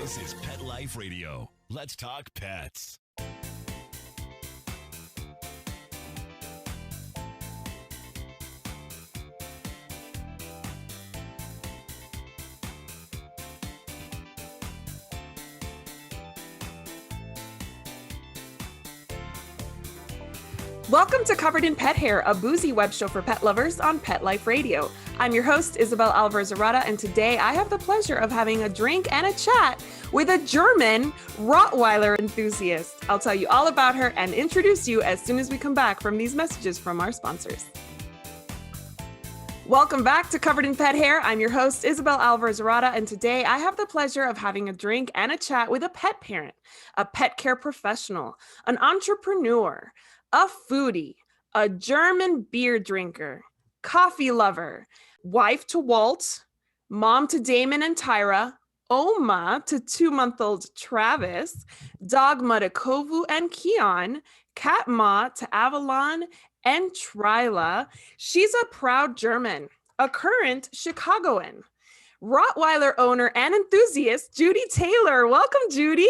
This is Pet Life Radio. Let's talk pets. Welcome to Covered in Pet Hair, a boozy web show for pet lovers on Pet Life Radio. I'm your host, Isabel Alvarez-Arata, and today I have the pleasure of having a drink and a chat with a German Rottweiler enthusiast. I'll tell you all about her and introduce you as soon as we come back from these messages from our sponsors. Welcome back to Covered in Pet Hair. I'm your host, Isabel Alvarez-Arata, and today I have the pleasure of having a drink and a chat with a pet parent, a pet care professional, an entrepreneur, a foodie, a German beer drinker, coffee lover, wife to Walt, mom to Damon and Tyra, Oma to 2-month-old Travis, dogma to Kovu and Kion, cat ma to Avalon and Tryla. She's a proud German, a current Chicagoan, Rottweiler owner and enthusiast, Judy Taylor. Welcome, Judy.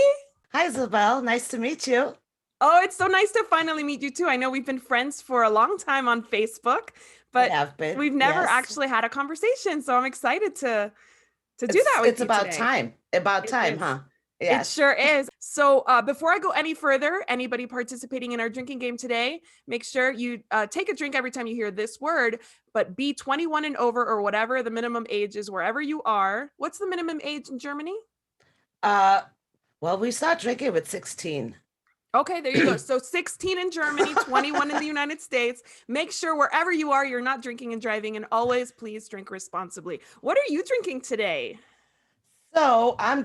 Hi, Isabel. Nice to meet you. Oh, it's so nice to finally meet you too. I know we've been friends for a long time on Facebook, but we've never actually had a conversation. So I'm excited to do that with you. It's about today. time. About time, huh? Yes. It sure is. So before I go any further, anybody participating in our drinking game today, make sure you take a drink every time you hear this word, but be 21 and over or whatever the minimum age is wherever you are. What's the minimum age in Germany? Well, we start drinking with 16. Okay, there you go. So 16 in Germany, 21 in the United States. Make sure wherever you are, you're not drinking and driving, and always please drink responsibly. What are you drinking today? So I'm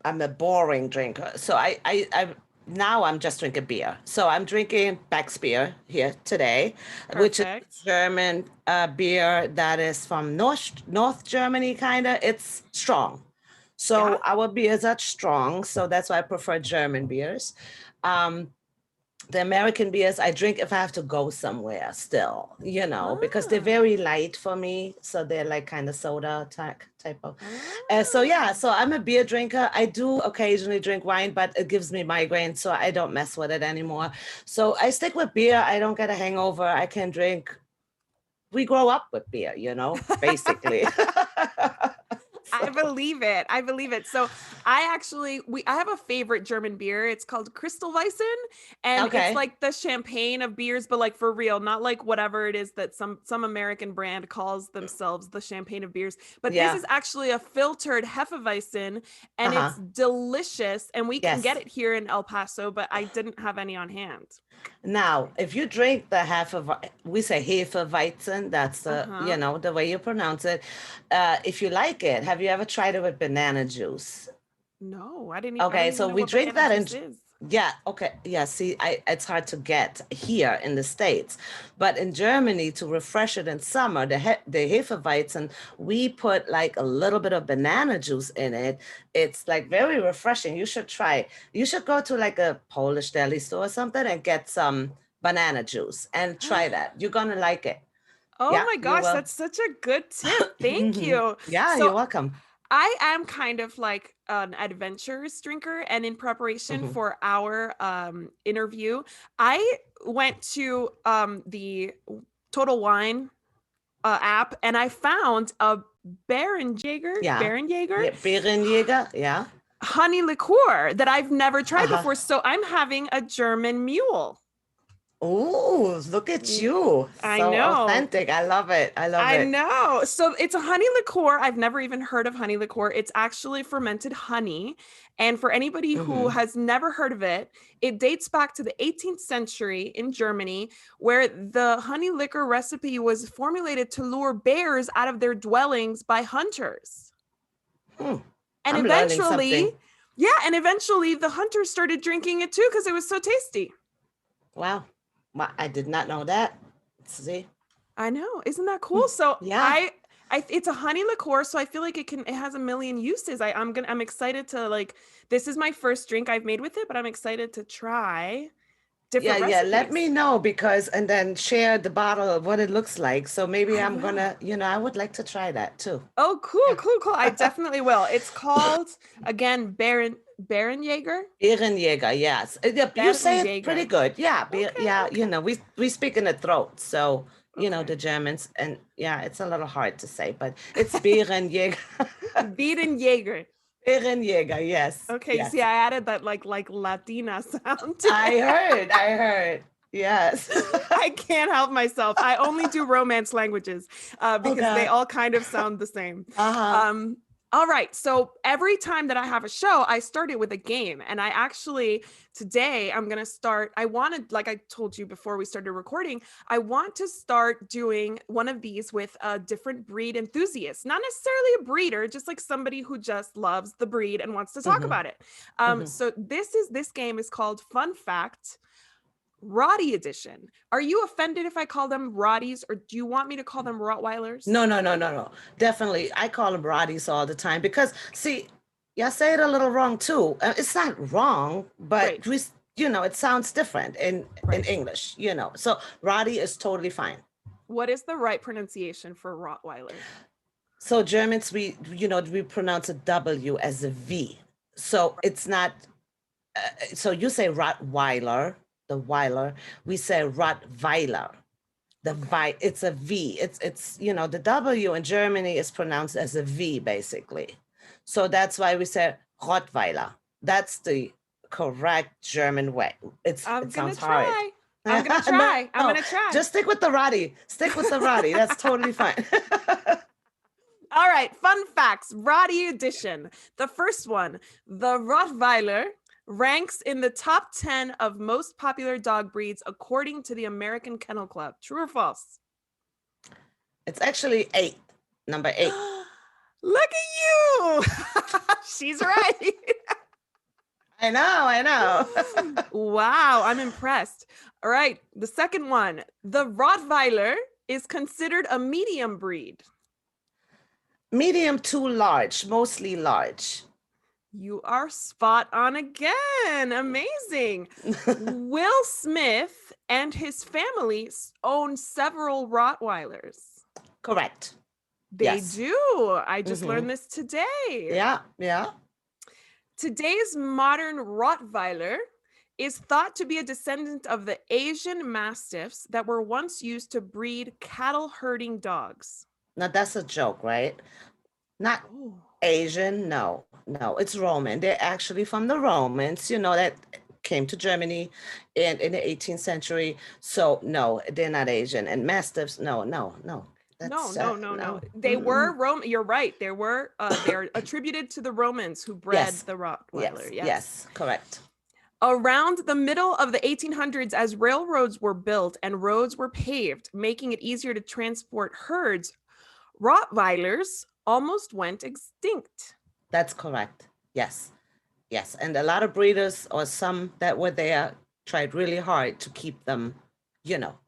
a boring drinker. So now I'm just drinking beer. So I'm drinking Beck's beer here today, which is German beer that is from North Germany, kind of. It's strong. So our beers are strong. So that's why I prefer German beers. The American beers I drink if I have to go somewhere still, because they're very light for me. So they're like kind of soda type of. So I'm a beer drinker. I do occasionally drink wine, but it gives me migraine, so I don't mess with it anymore. So I stick with beer. I don't get a hangover. I can drink. We grow up with beer, basically. I believe it. So I have a favorite German beer. It's called Crystalweizen, and it's like the champagne of beers, but like for real, not like whatever it is that some American brand calls themselves the champagne of beers. But this is actually a filtered Hefeweizen, and it's delicious. And we can get it here in El Paso, but I didn't have any on hand. Now, if you drink the we say Hefeweizen, that's the way you pronounce it. If you like it, have you ever tried it with banana juice? No, I didn't. Okay, so we drink that in. Is. Yeah. Okay. Yeah. See, it's hard to get here in the States, but in Germany, to refresh it in summer, the Hefeweizen, we put like a little bit of banana juice in it. It's like very refreshing. You should try. You should go to like a Polish deli store or something and get some banana juice and try that. You're gonna like it. Oh my gosh, that's such a good tip. Thank you. Yeah, you're welcome. I am kind of like an adventurous drinker, and in preparation for our interview, I went to the Total Wine app, and I found a Bärenjäger, honey liqueur that I've never tried before. So I'm having a German mule. Oh, look at you. I know. Authentic. I love it. I know. So it's a honey liqueur. I've never even heard of honey liqueur. It's actually fermented honey. And for anybody who has never heard of it, it dates back to the 18th century in Germany, where the honey liquor recipe was formulated to lure bears out of their dwellings by hunters. And eventually the hunters started drinking it too because it was so tasty. Wow. Well, I did not know that. See, I know, isn't that cool? So it's a honey liqueur, so I feel like it has a million uses. I'm excited to this is my first drink I've made with it, but I'm excited to try different Yeah, recipes. let me know and then share the bottle of what it looks like. So maybe I'm gonna, I would like to try that too. Oh, cool. I definitely will. It's called, again, Bärenjäger. Bärenjäger, yes. You say it pretty Bärenjäger. good. Yeah, Okay. we speak in the throat. So, Okay. the Germans, and yeah, it's a little hard to say, but it's Bärenjäger. Bärenjäger. Bärenjäger, yes. Okay, Yes. see, I added that like Latina sound to I heard. Yes. I can't help myself. I only do Romance languages because they all kind of sound the same. All right. So every time that I have a show, I start it with a game. And today I'm going to start. I wanted, like I told you before we started recording, I want to start doing one of these with a different breed enthusiast, not necessarily a breeder, just like somebody who just loves the breed and wants to talk about it. So this game is called Fun Fact Rottie Edition. Are you offended if I call them Rotties, or do you want me to call them Rottweilers? No. Definitely. I call them Rotties all the time because, see, y'all say it a little wrong too. It's not wrong, but it sounds different in English, So Rottie is totally fine. What is the right pronunciation for Rottweiler? So Germans, we pronounce a W as a V. So it's not, so you say Rottweiler, the Weiler, we say Rottweiler. It's a V. It's the W in Germany is pronounced as a V basically. So that's why we say Rottweiler. That's the correct German way. It sounds hard. I'm gonna try. I'm gonna try. Just stick with the Rottie. That's totally fine. All right, fun facts, Rottie Edition. The first one, the Rottweiler ranks in the top 10 of most popular dog breeds according to the American Kennel Club. True or false? It's actually number 8. Look at you. She's right. I know. Wow, I'm impressed. All right, the second one. The Rottweiler is considered a medium breed. Medium to large, mostly large. You are spot on again. Amazing. Will Smith and his family own several Rottweilers. Correct. They do. I just learned this today. Yeah. Today's modern Rottweiler is thought to be a descendant of the Asian Mastiffs that were once used to breed cattle herding dogs. Now that's a joke, right? Not Asian, no, it's Roman. They're actually from the Romans, that came to Germany in the 18th century. So no, they're not Asian. And Mastiffs, no. No. They were Roman. You're right. They're attributed to the Romans who bred the Rottweiler. Yes, correct. Around the middle of the 1800s, as railroads were built and roads were paved, making it easier to transport herds, Rottweilers almost went extinct. That's correct. Yes. And a lot of breeders or some that were there tried really hard to keep them,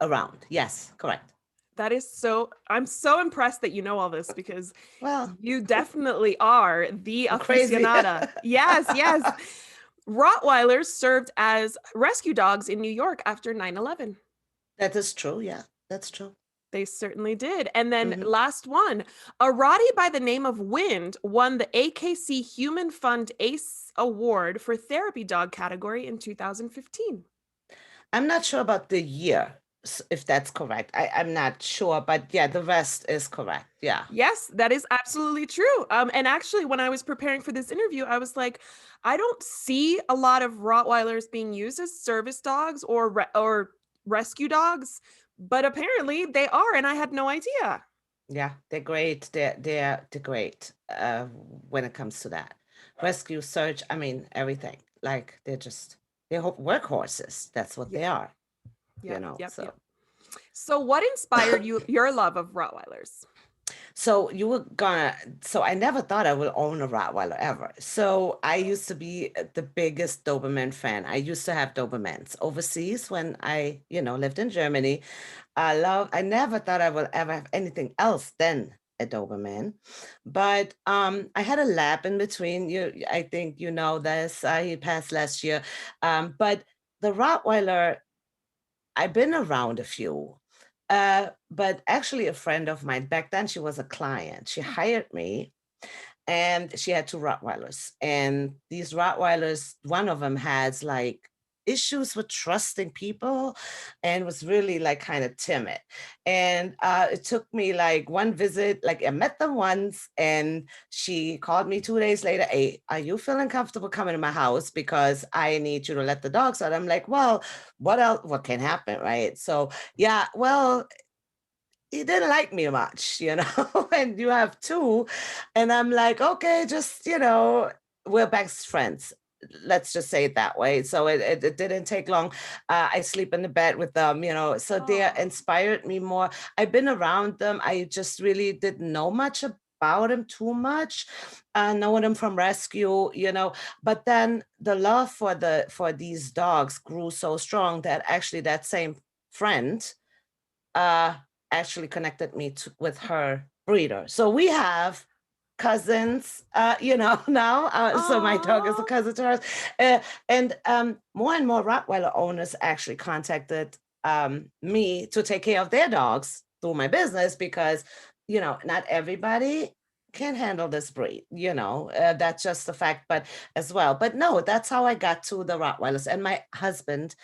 around. Yes, correct. That is I'm so impressed that you know all this because you definitely are the aficionada. Yes. Rottweilers served as rescue dogs in New York after 9/11. That is true. Yeah, that's true. They certainly did. And then last one, a Rottie by the name of Wind won the AKC Human Fund ACE Award for Therapy Dog category in 2015. I'm not sure about the year, if that's correct. I'm not sure, but yeah, the rest is correct. Yeah. Yes, that is absolutely true. And actually, when I was preparing for this interview, I was like, I don't see a lot of Rottweilers being used as service dogs or rescue dogs. But apparently they are, and I had no idea. Yeah, they're great. They're great when it comes to that. Rescue, search, everything. Like they're workhorses. That's what they are. Yep. So what inspired your love of Rottweilers? So I never thought I would own a Rottweiler ever. So I used to be the biggest Doberman fan. I used to have Dobermans overseas when I, lived in Germany. I never thought I would ever have anything else than a Doberman. But I had a lab in between. I think you know this. He passed last year. But the Rottweiler I've been around a few. But actually a friend of mine, back then she was a client. She hired me and she had 2 Rottweilers. And these Rottweilers, one of them has like issues with trusting people and was really like kind of timid. And it took me like one visit, like I met them once and she called me 2 days later. Hey, are you feeling comfortable coming to my house? Because I need you to let the dogs out. I'm like, well, what else? What can happen? Right. So yeah, well, he didn't like me much, and you have 2. And I'm like, okay, just, we're best friends. Let's just say it that way. So it didn't take long. I sleep in the bed with them, so they inspired me more. I've been around them. I just really didn't know much about them too much. Knowing them from rescue, but then the love for these dogs grew so strong that actually that same friend, actually connected me with her breeder. So we have cousins, now. So my dog is a cousin to hers. And more and more Rottweiler owners actually contacted me to take care of their dogs through my business because, not everybody can handle this breed, that's just the fact, but as well. But no, that's how I got to the Rottweilers. And my husband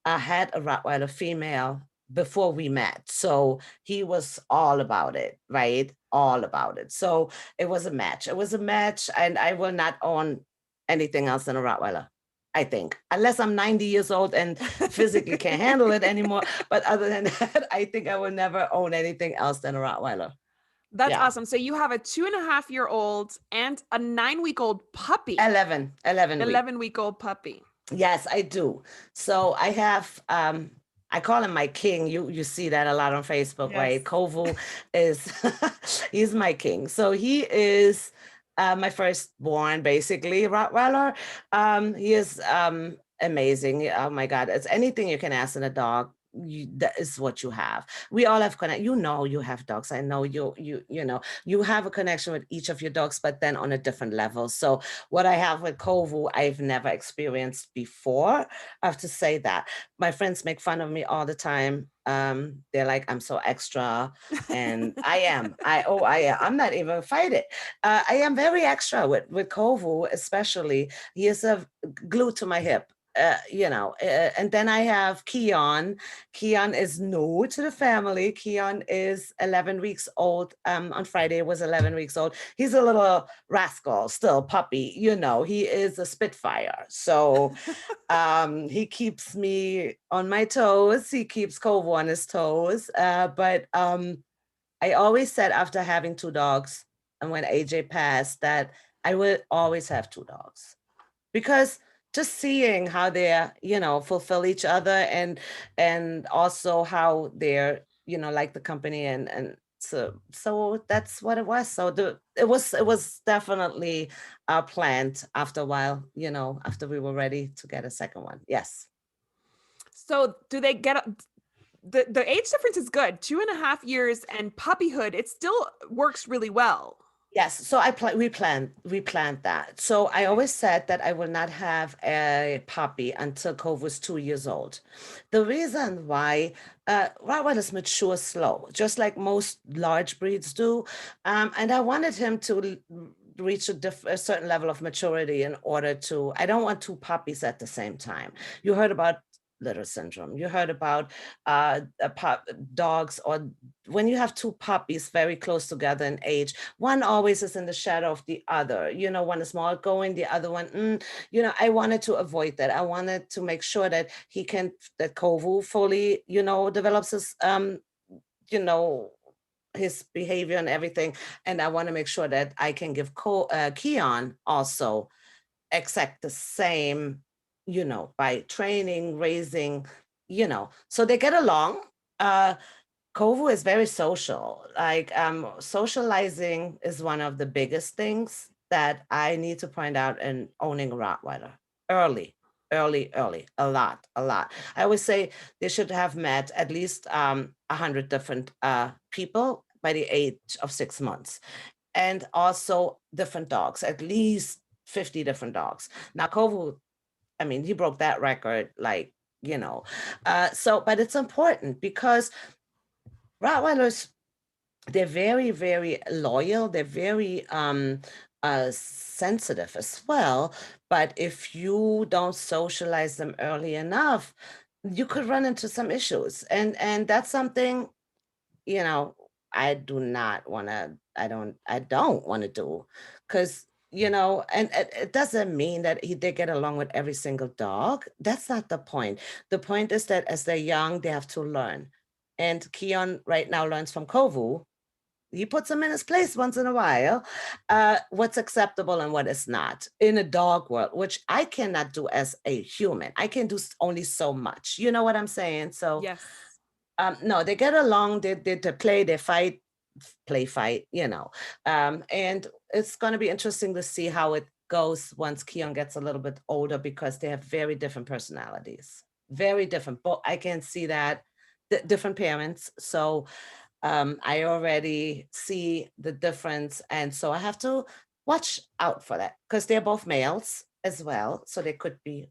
had a Rottweiler female before we met. So he was all about it, right? All about it. So it was a match. It was a match, and I will not own anything else than a Rottweiler, I think, unless I'm 90 years old and physically can't handle it anymore. But other than that, I think I will never own anything else than a Rottweiler. That's awesome. So you have a 2.5-year-old and a 9-week-old puppy. 11-week-old puppy. Yes, I do. So I have, I call him my king. You see that a lot on Facebook, yes. Right? Kovu is, he's my king. So he is my firstborn, basically, Rottweiler. He is amazing. Oh my God, it's anything you can ask in a dog. That is what you have. We all have connect. You have dogs. I know you have a connection with each of your dogs, but then on a different level. So what I have with Kovu, I've never experienced before. I have to say that my friends make fun of me all the time. They're like, I'm so extra, and I am. I'm not even fighting. I am very extra with Kovu, especially. He is a glue to my hip. And then I have Kion. Kion is new to the family. Kion is 11 weeks old. On Friday was 11 weeks old. He's a little rascal, still puppy. He is a spitfire. So he keeps me on my toes. He keeps Kovu on his toes. But I always said after having 2 dogs, and when AJ passed, that I will always have 2 dogs, because just seeing how they're, fulfill each other, and also how they're, like the company, and so that's what it was. So it was definitely planned after a while, after we were ready to get a second one. Yes. So do they get the age difference is good, 2.5 years, and puppyhood, it still works really well. Yes, so we planned that. So I always said that I will not have a puppy until Kovu was 2 years old. The reason why, Rottweilers mature slow, just like most large breeds do, and I wanted him to reach a certain level of maturity in order to. I don't want 2 puppies at the same time. You heard about litter syndrome. You heard about dogs, or when you have 2 puppies very close together in age, one always is in the shadow of the other. One is more outgoing, the other one, I wanted to avoid that. I wanted to make sure that that Kovu fully, develops his, his behavior and everything. And I want to make sure that I can give Kion also exact the same, by training, raising, so they get along. Kovu is very social. Like, socializing is one of the biggest things that I need to point out in owning a Rottweiler. Early, a lot. I always say they should have met at least 100 different people by the age of 6 months, and also different dogs, at least 50 different dogs. Now, Kovu, he broke that record like But it's important because Rottweilers, they're very, very loyal. They're very sensitive as well. But if you don't socialize them early enough, you could run into some issues. And that's something, I do not want to, I don't want to do, because and it doesn't mean that they get along with every single dog. That's not the point. The point is that as they're young, they have to learn. And Kion right now learns from Kovu. He puts him in his place once in a while, what's acceptable and what is not in a dog world, which I cannot do as a human. I can do only so much. You know what I'm saying? So yes. No, they get along, they play, they fight, fight, and it's going to be interesting to see how it goes once Kion gets a little bit older, because they have very different personalities, very different. But I can see that different parents. So I already see the difference. And so I have to watch out for that, because they're both males as well. So there could be,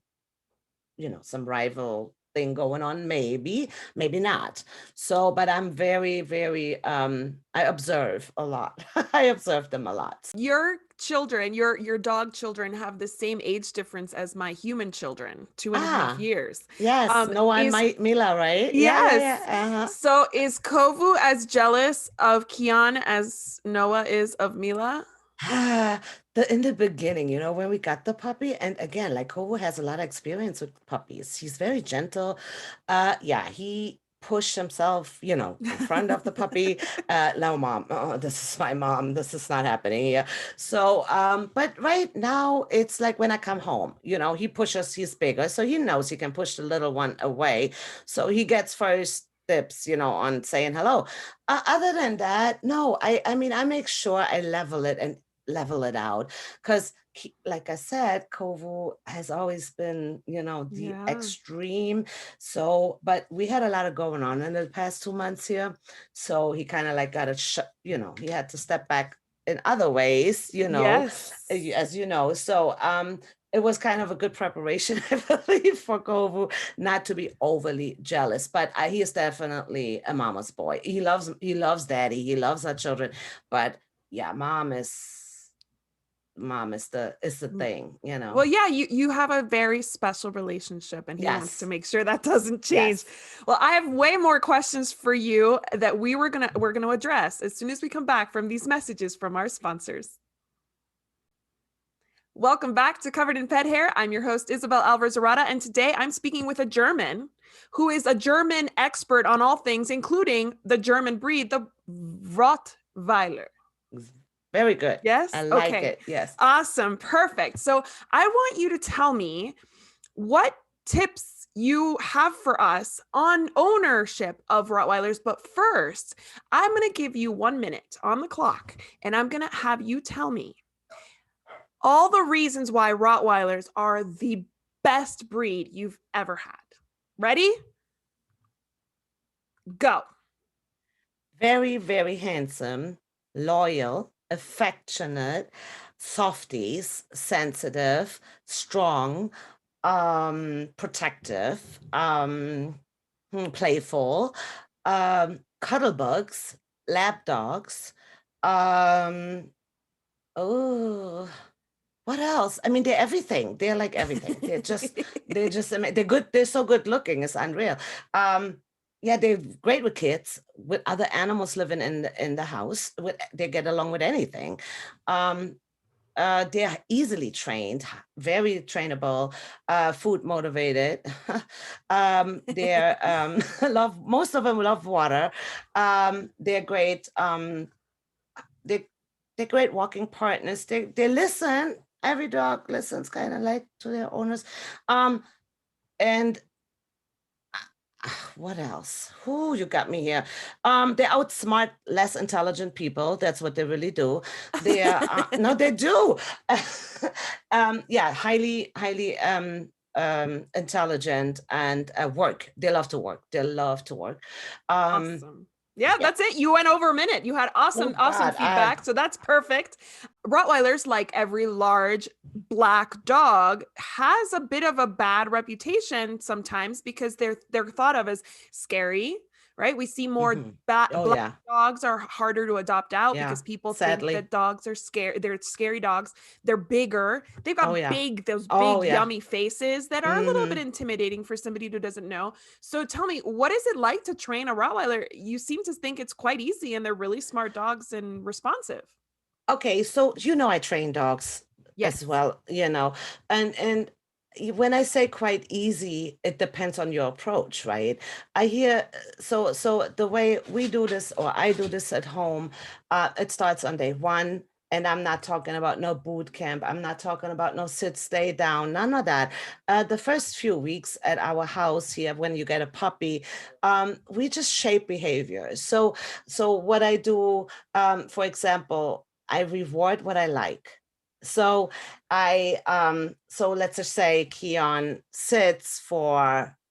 some rival thing going on, maybe not. So, but I'm very, very, I observe a lot. I observe them a lot. Your children, your dog children, have the same age difference as my human children, 2.5 years. Yes, Noah and Mila, right? Yes. Yeah. So is Kovu as jealous of Kion as Noah is of Mila? In the beginning, when we got the puppy, and again, like Kovu has a lot of experience with puppies. He's very gentle. He pushed himself, in front of the puppy. No, mom, this is my mom. This is not happening here. So, but right now, it's like when I come home, he pushes, he's bigger, so he knows he can push the little one away. So he gets first tips, on saying hello. Other than that, no, I mean, I make sure I level it out, because like I said, Kovu has always been, the extreme. So, but we had a lot of going on in the past 2 months here. So he kind of like got he had to step back in other ways, Yes. as you know. So, it was kind of a good preparation, I believe, for Kovu not to be overly jealous. But he is definitely a mama's boy. He loves daddy. He loves our children. But yeah, mom is the thing, Well, yeah, you have a very special relationship, and he wants to make sure that doesn't change. Yes. Well, I have way more questions for you that we're gonna address as soon as we come back from these messages from our sponsors. Welcome back to Covered in Pet Hair. I'm your host, Isabel Alvarez-Arata, and today I'm speaking with a German who is a German expert on all things, including the German breed, the Rottweiler. Very good. Yes? I like it. Yes. Awesome. Perfect. So I want you to tell me what tips you have for us on ownership of Rottweilers. But first, I'm going to give you 1 minute on the clock, and I'm going to have you tell me all the reasons why Rottweilers are the best breed you've ever had. Ready? Go. Very, very handsome, loyal, affectionate, softies, sensitive, strong, protective, playful, cuddle bugs, lap dogs. What else? I mean, they're everything. They're like everything. They're good. They're so good looking. It's unreal. Yeah, they're great with kids, with other animals living in the house. They get along with anything. They're easily trained, very trainable, food motivated. They're most of them love water. They're great. They're great walking partners. They listen. Every dog listens kind of like to their owners. And what else? Who you got me here? They outsmart less intelligent people. That's what they really do. They no, they do. Highly intelligent and work. They love to work. Awesome. Yeah, that's it. You went over a minute. You had awesome feedback. So that's perfect. Rottweilers, like every large black dog, has a bit of a bad reputation sometimes because they're thought of as scary, right? We see more black dogs are harder to adopt out because people think that dogs are scary. They're scary dogs. They're bigger. They've got those big yummy faces that are a little bit intimidating for somebody who doesn't know. So tell me, what is it like to train a Rottweiler? You seem to think it's quite easy and they're really smart dogs and responsive. Okay, so I train dogs as well, and when I say quite easy, it depends on your approach, right? I hear so the way we do this, or I do this at home, it starts on day one. And I'm not talking about no boot camp. I'm not talking about no sit, stay down, none of that. The first few weeks at our house here, when you get a puppy, we just shape behavior. So what I do, for example, I reward what I like. So so let's just say Kion sits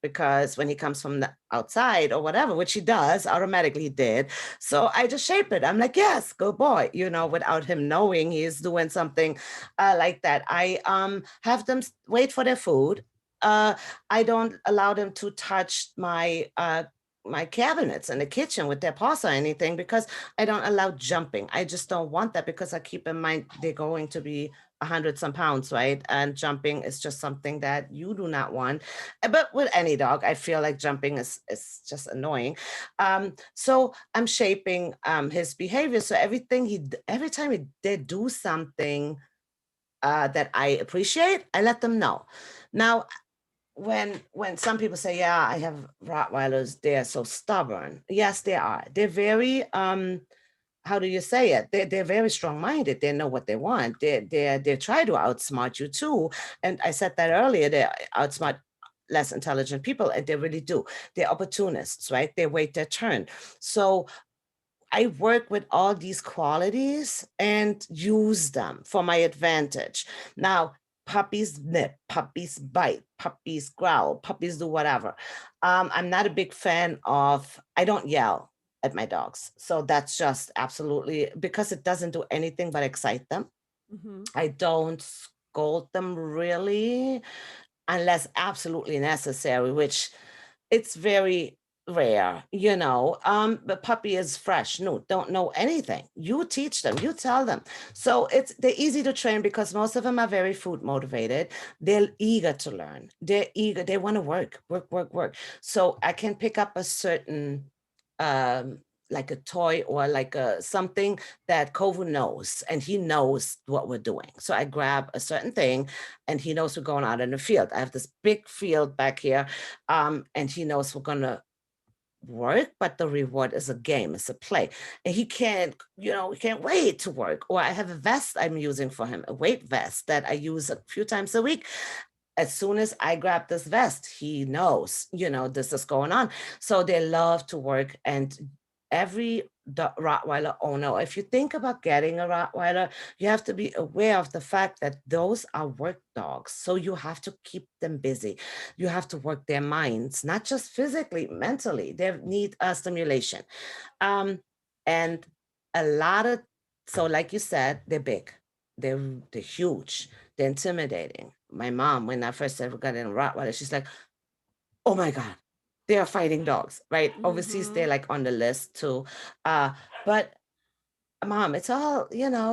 because when he comes from the outside or whatever, which he does, automatically he did. So I just shape it. I'm like, yes, good boy, without him knowing he's doing something like that. I have them wait for their food. I don't allow them to touch my cabinets in the kitchen with their paws or anything because I don't allow jumping. I just don't want that because I keep in mind they're going to be 100 some pounds, right? And jumping is just something that you do not want. But with any dog, I feel like jumping is just annoying. So I'm shaping his behavior. So every time he did do something that I appreciate, I let them know. Now, when some people say, yeah, I have Rottweilers, they're so stubborn. Yes, they are. They're very how do you say it? They're very strong-minded. They know what they want. They try to outsmart you too. And I said that earlier, they outsmart less intelligent people, and they really do. They're opportunists, right? They wait their turn. So I work with all these qualities and use them for my advantage. Now, puppies nip, puppies bite, puppies growl, puppies do whatever. I'm not a big fan I don't yell at my dogs. So that's just absolutely because it doesn't do anything but excite them. I don't scold them really unless absolutely necessary, which it's very rare, the puppy is fresh, new, don't know anything. You teach them, you tell them. So they're easy to train because most of them are very food motivated. They're eager to learn. They're eager. They want to work. So I can pick up a certain like a toy or like something that Kovu knows, and he knows what we're doing. So I grab a certain thing and he knows we're going out in the field. I have this big field back here, and he knows we're going to work, but the reward is a game, it's a play. And he can't wait to work. Or I have a vest I'm using for him, a weight vest that I use a few times a week. As soon as I grab this vest, he knows, this is going on. So they love to work. And every Rottweiler owner, if you think about getting a Rottweiler, you have to be aware of the fact that those are work dogs. So you have to keep them busy. You have to work their minds, not just physically, mentally. They need stimulation. And a lot of, so like you said, they're big. They're huge. They're intimidating. My mom, when I first ever got in a Rottweiler, she's like, oh my God, they are fighting dogs, right? Overseas, they're like on the list too. But mom, it's all,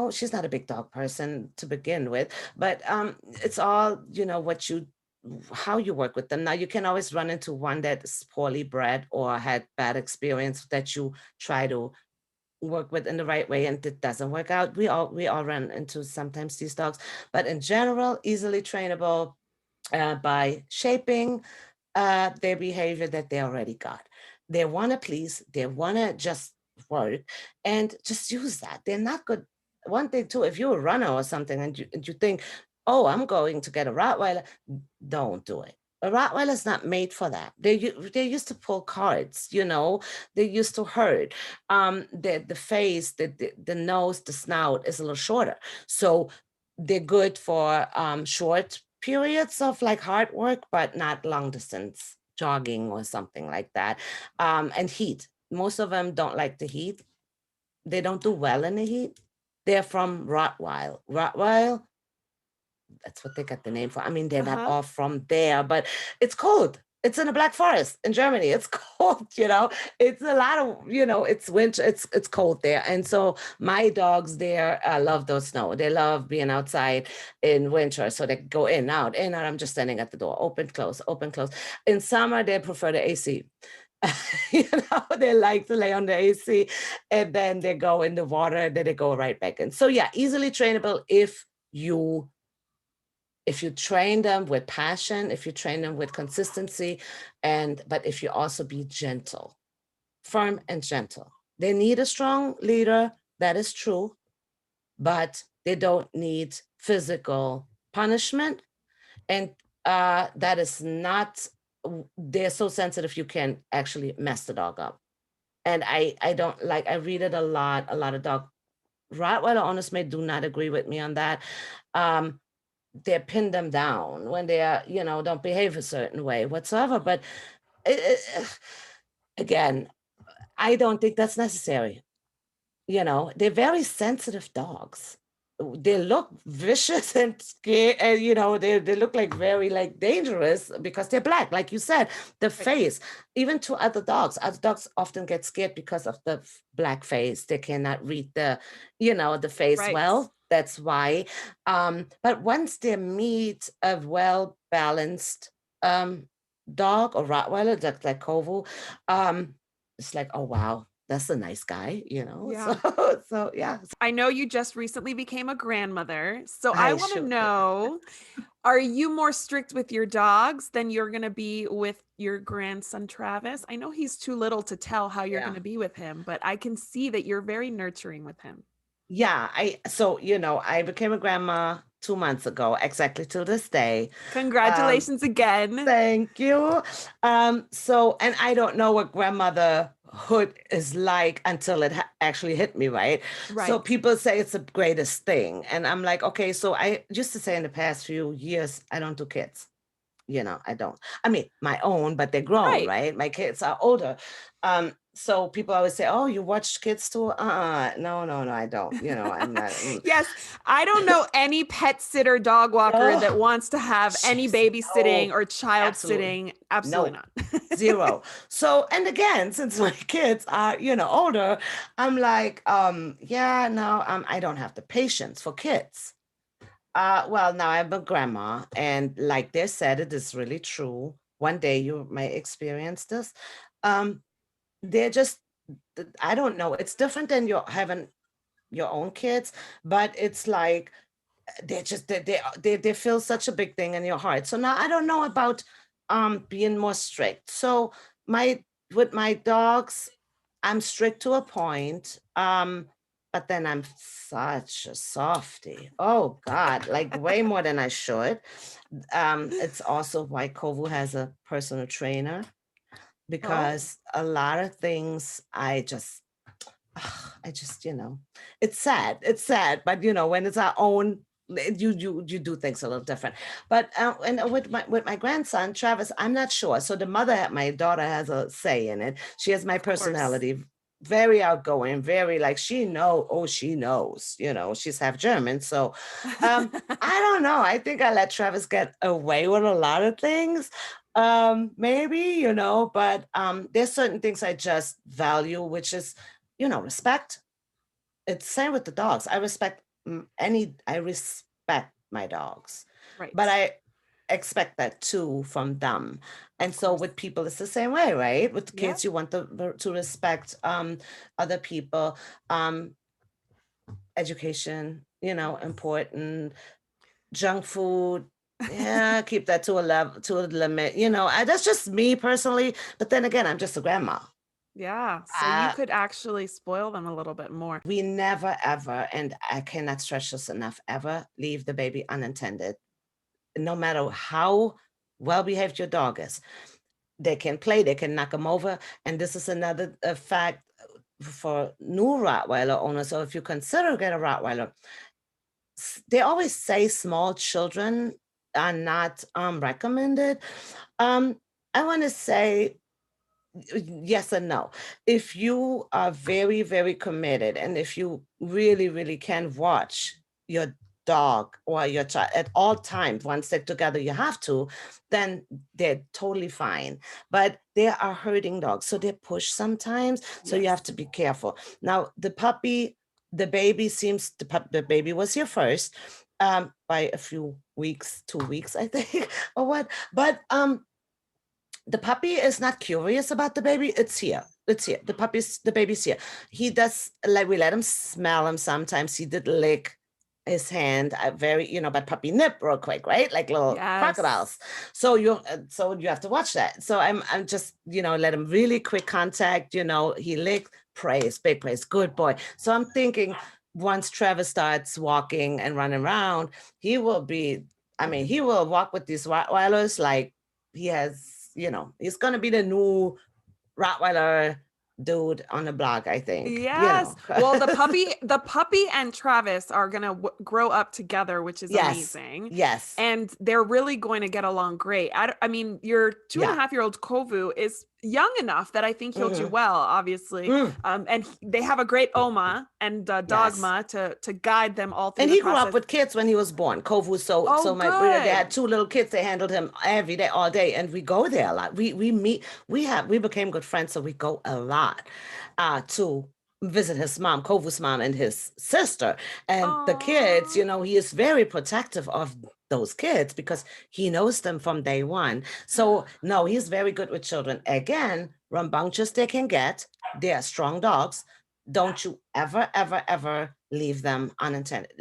she's not a big dog person to begin with, but it's all, how you work with them. Now, you can always run into one that is poorly bred or had bad experience that you try to work with in the right way and it doesn't work out. We all run into sometimes these dogs, but in general, easily trainable by shaping their behavior that they already got. They want to please, they want to just work, and just use that. They're not good. One thing too, if you're a runner or something and you think, oh, I'm going to get a Rottweiler, don't do it. A Rottweiler is not made for that. They used to pull cards, they used to herd. The face, the nose, the snout is a little shorter. So they're good for short periods of like hard work, but not long distance jogging or something like that. And heat. most of them don't like the heat. They don't do well in the heat. They're from Rottweiler. Rottweiler, that's what they got the name for. I mean, they're not all from there, but it's cold. It's in the Black Forest in Germany. It's cold, It's a lot of, it's winter. It's cold there. And so my dogs there love those snow. They love being outside in winter. So they go in, out, in, out. I'm just standing at the door, open, close, open, close. In summer, they prefer the AC. They like to lay on the AC, and then they go in the water, and then they go right back in. So yeah, easily trainable if you train them with passion, if you train them with consistency, but if you also be gentle, firm and gentle. They need a strong leader, that is true, but they don't need physical punishment. And that is not, they're so sensitive, you can actually mess the dog up. And I don't like, I read it a lot of dog Rottweiler owners may do not agree with me on that. They pin them down when they are, don't behave a certain way whatsoever. But again, I don't think that's necessary. They're very sensitive dogs. They look vicious and scared, and they look like very dangerous because they're black, like you said. The face, even to other dogs often get scared because of the black face. They cannot read the face well. That's why. But once they meet a well-balanced dog or Rottweiler, like Kovu, it's like, oh wow, that's a nice guy, Yeah. So yeah. I know you just recently became a grandmother, so I want to know, are you more strict with your dogs than you're going to be with your grandson, Travis? I know he's too little to tell how you're going to be with him, but I can see that you're very nurturing with him. Yeah, I became a grandma 2 months ago, exactly to this day. Congratulations again. Thank you. So, and I don't know what grandmotherhood is like until it actually hit me, right? So people say it's the greatest thing. And I'm like, okay, so I used to say in the past few years, I don't do kids. I don't. I mean, my own, but they're grown, right? My kids are older. So people always say, oh, you watch kids too? No, I don't. I'm not. Yes, I don't know any pet sitter dog walker that wants to have any babysitting or child sitting. Absolutely not. Zero. So, and again, since my kids are, older, I'm like, I don't have the patience for kids. Well, now I'm a grandma, and like they said, it is really true. One day you may experience this. They're just, I don't know. It's different than having your own kids, but it's like they feel such a big thing in your heart. So now I don't know about being more strict. So with my dogs, I'm strict to a point. But then I'm such a softie. Oh God, like way more than I should. It's also why Kovu has a personal trainer, because a lot of things I just, it's sad. It's sad, but when it's our own, you do things a little different. But and with my grandson Travis, I'm not sure. So my daughter has a say in it. She has my personality. Very outgoing, very she knows, she's half German. So I don't know. I think I let Travis get away with a lot of things. Maybe, but there's certain things I just value, which is, respect. It's same with the dogs. I respect my dogs. Right. But I expect that too from them. And so with people, it's the same way, right? With kids, you want to respect other people. Education, important. Junk food, keep that to a limit. That's just me personally. But then again, I'm just a grandma. Yeah, so you could actually spoil them a little bit more. We never, ever, and I cannot stress this enough, ever leave the baby unattended. No matter how well-behaved your dog is. They can play, they can knock them over. And this is another fact for new Rottweiler owners. So if you consider get a Rottweiler, they always say small children are not recommended. I want to say yes and no. If you are very, very committed, and if you really, really can watch your dog or your child at all times, once they're together, you have to, then they're totally fine. But they are herding dogs, so they push sometimes. So you have to be careful. Now, the baby was here first, by a few weeks, 2 weeks, I think, or what. But the puppy is not curious about the baby. It's here. It's here. The baby's here. He does, like, we let him smell him sometimes. He did lick his hand, but puppy nip real quick, right? Like little crocodiles. So you have to watch that. So I'm just, let him really quick contact, he licked, praise, big praise, good boy. So I'm thinking once Travis starts walking and running around, he will walk with these Rottweilers like he has, he's going to be the new Rottweiler dude on the block, I think. Yes. Well, the puppy and Travis are going to grow up together, which is amazing. Yes. And they're really going to get along great. I mean, your 2.5-year-old Kovu is young enough that I think he'll do well, obviously. And they have a great Oma and Dogma to guide them all through. And he grew up with kids when he was born. Kovu, so my breeder, they had 2 little kids. They handled him every day, all day, and we go there a lot. We meet. We became good friends, so we go a lot to visit his mom, Kovu's mom, and his sister, and the kids. He is very protective of those kids because he knows them from day one. So no, he's very good with children. Again, rambunctious they can get. They are strong dogs. Don't you ever, ever, ever leave them unattended.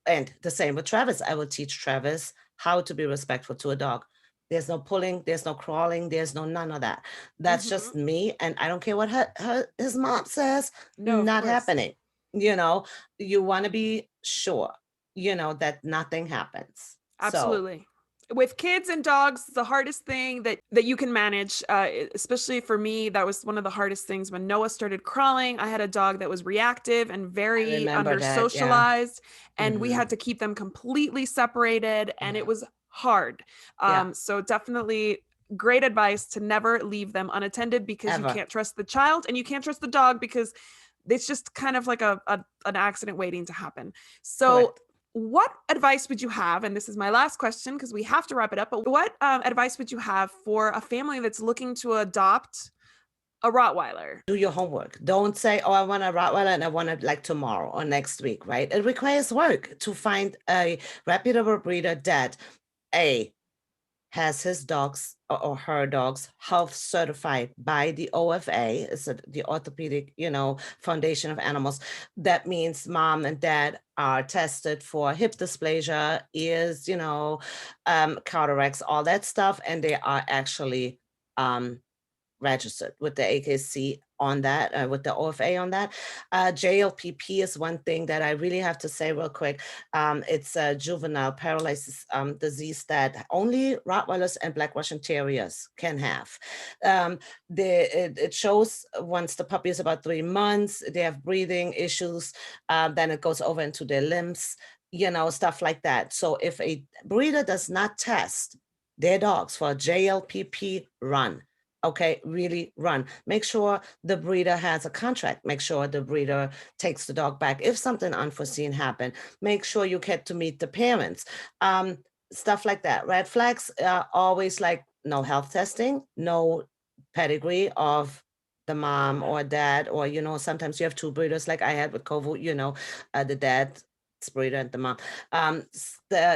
And the same with Travis. I will teach Travis how to be respectful to a dog. There's no pulling, there's no crawling, there's no none of that. That's just me. And I don't care what his mom says. No, not happening. You want to be sure, that nothing happens. Absolutely. With kids and dogs, the hardest thing that you can manage, especially for me, that was one of the hardest things when Noah started crawling. I had a dog that was reactive and very under socialized, and we had to keep them completely separated, and it was hard. So definitely great advice to never leave them unattended, because you can't trust the child and you can't trust the dog, because it's just kind of like an accident waiting to happen. So correct. What advice would you have? And this is my last question because we have to wrap it up. But what advice would you have for a family that's looking to adopt a Rottweiler? Do your homework. Don't say, oh, I want a Rottweiler and I want it like tomorrow or next week, right? It requires work to find a reputable breeder that has his dogs or her dogs health certified by the OFA, it's the Orthopedic, Foundation of Animals. That means mom and dad are tested for hip dysplasia, ears, cataracts, all that stuff, and they are actually registered with the AKC on that, with the OFA on that. JLPP is one thing that I really have to say real quick. It's a juvenile paralysis disease that only Rottweilers and Black Russian Terriers can have. It shows once the puppy is about 3 months, they have breathing issues, then it goes over into their limbs, stuff like that. So if a breeder does not test their dogs for JLPP, run. Okay, really run. Make sure the breeder has a contract. Make sure the breeder takes the dog back. If something unforeseen happened, make sure you get to meet the parents. Stuff like that. Red flags are always like no health testing, no pedigree of the mom or dad, or, sometimes you have 2 breeders like I had with Kovu, the dad breeder and the mom.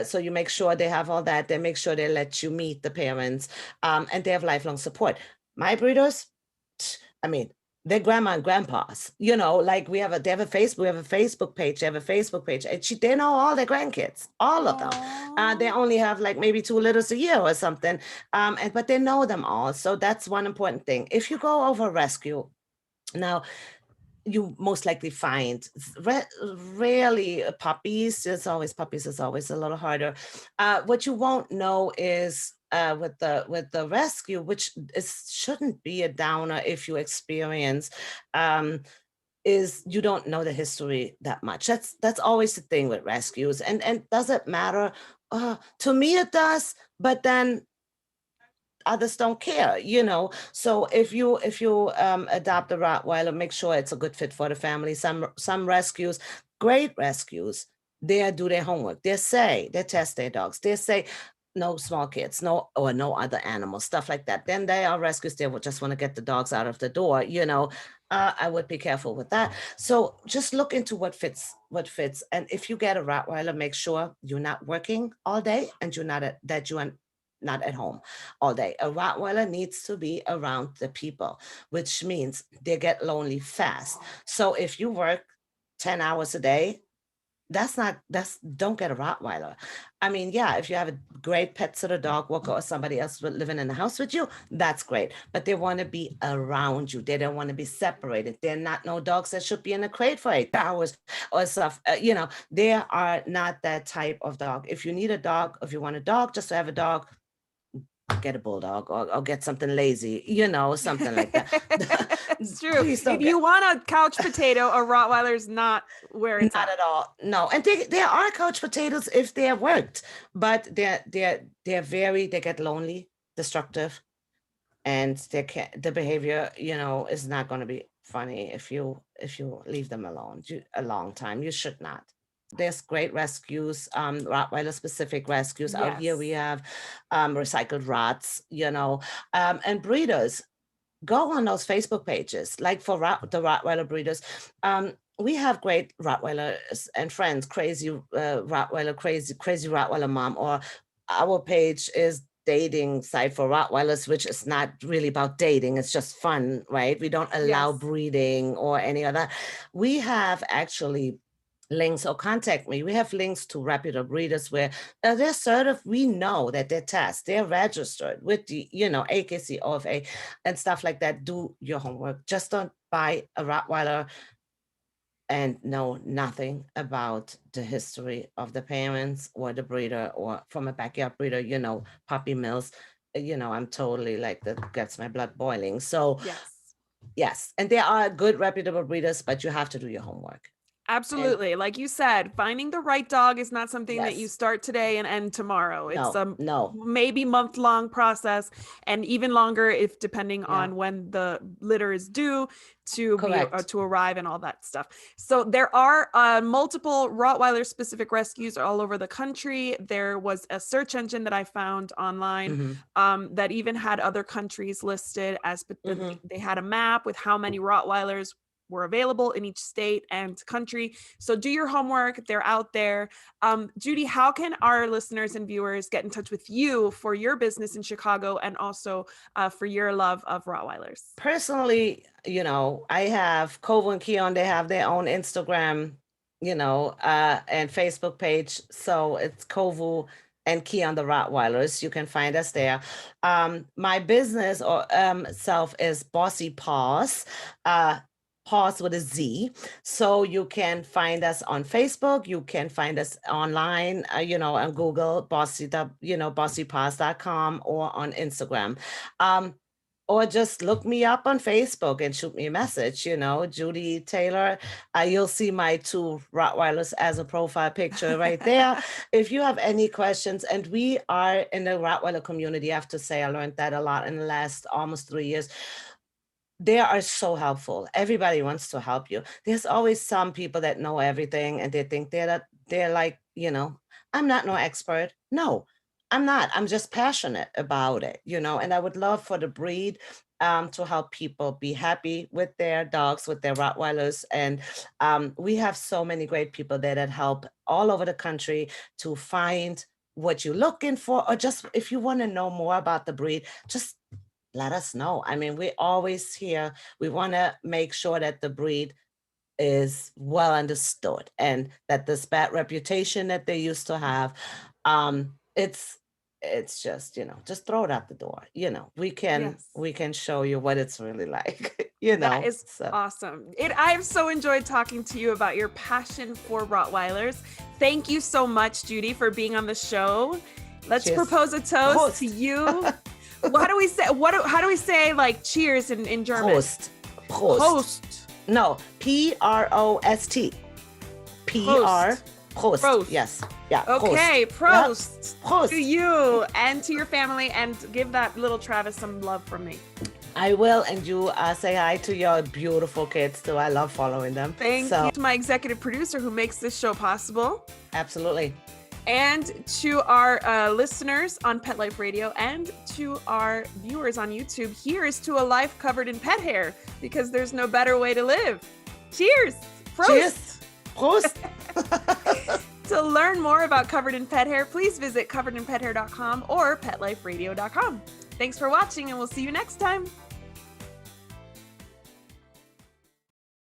So you make sure they have all that. They make sure they let you meet the parents, and they have lifelong support. My breeders, they're grandma and grandpas. They have a Facebook page. They have a Facebook page. And they know all their grandkids, all of them. They only have like maybe 2 litters a year or something, but they know them all. So that's one important thing. If you go over rescue, now, you most likely find rarely puppies. It's always puppies. It's always a little harder. What you won't know is with the rescue, which shouldn't be a downer if you experience, is you don't know the history that much. That's always the thing with rescues, and does it matter? To me, it does. But then others don't care, So if you adopt a Rottweiler, make sure it's a good fit for the family. Some rescues, great rescues, they do their homework. They test their dogs. They say no small kids, no other animals, stuff like that. Then they are rescues. They would just want to get the dogs out of the door, I would be careful with that. So just look into what fits. And if you get a Rottweiler, make sure you're not working all day and you are not at home all day. A Rottweiler needs to be around the people, which means they get lonely fast. So if you work 10 hours a day, don't get a Rottweiler. I mean, yeah, if you have a great pet sitter, dog walker, or somebody else living in the house with you, that's great. But they want to be around you. They don't want to be separated. They're not no dogs that should be in a crate for 8 hours or stuff. They are not that type of dog. If you need a dog, if you want a dog, just to have a dog, get a bulldog or get something lazy, something like that. It's true. If you want a couch potato, a Rottweiler's not where it's not at all. No. And they are couch potatoes if they're worked, but they get lonely, destructive, and the behavior, is not going to be funny if you leave them alone a long time. You should not. There's great rescues, Rottweiler specific rescues. Yes. Out here we have recycled rots, and breeders. Go on those Facebook pages, like for the Rottweiler breeders. We have great Rottweilers and friends, crazy Rottweiler, crazy Rottweiler mom, or our page is dating site for Rottweilers, which is not really about dating. It's just fun, right? We don't allow breeding or any other. We have actually links, or contact me. We have links to reputable breeders where they're certified. We know that they're tested, they're registered with the, AKC, OFA, and stuff like that. Do your homework. Just don't buy a Rottweiler and know nothing about the history of the parents or the breeder, or from a backyard breeder, puppy mills. I'm totally like, that gets my blood boiling. So yes. And there are good reputable breeders, but you have to do your homework. Absolutely. Like you said, finding the right dog is not something that you start today and end tomorrow. It's maybe month-long process, and even longer if depending on when the litter is due to arrive and all that stuff. So there are multiple Rottweiler specific rescues all over the country. There was a search engine that I found online that even had other countries listed as they had a map with how many Rottweilers were available in each state and country. So do your homework. They're out there. Judy, how can our listeners and viewers get in touch with you for your business in Chicago, and also for your love of Rottweilers? Personally, I have Kovu and Kion. They have their own Instagram, and Facebook page. So it's Kovu and Kion the Rottweilers. You can find us there. My business self is Bossy Paws. Paws with a Z. So you can find us on Facebook. You can find us online, on Google, bossypaws.com, or on Instagram. Or just look me up on Facebook and shoot me a message, Judy Taylor. You'll see my 2 Rottweilers as a profile picture right there. If you have any questions, and we are in the Rottweiler community, I have to say, I learned that a lot in the last almost 3 years. They are so helpful. Everybody wants to help you. There's always some people that know everything, and they think they're like, I'm not no expert. No, I'm not. I'm just passionate about it, and I would love for the breed to help people be happy with their dogs, with their Rottweilers. And we have so many great people there that help all over the country to find what you're looking for, or just if you want to know more about the breed, just let us know. I mean, we're always here. We want to make sure that the breed is well understood, and that this bad reputation that they used to have, it's just, just throw it out the door. We can show you what it's really like. That is awesome. I've so enjoyed talking to you about your passion for Rottweilers. Thank you so much, Judy, for being on the show. Let's propose a toast to you. How do we say like cheers in German? Prost. No, Prost. Prost. Yes. Yeah. Okay, prost. Yeah. Prost To you and to your family, and give that little Travis some love from me. I will, and you say hi to your beautiful kids too. I love following them. Thank you to my executive producer who makes this show possible. Absolutely. And to our listeners on Pet Life Radio and to our viewers on YouTube, here's to a life covered in pet hair, because there's no better way to live. Cheers. Prost. Cheers. Prost. To learn more about Covered in Pet Hair, please visit coveredinpethair.com or petliferadio.com. Thanks for watching, and we'll see you next time.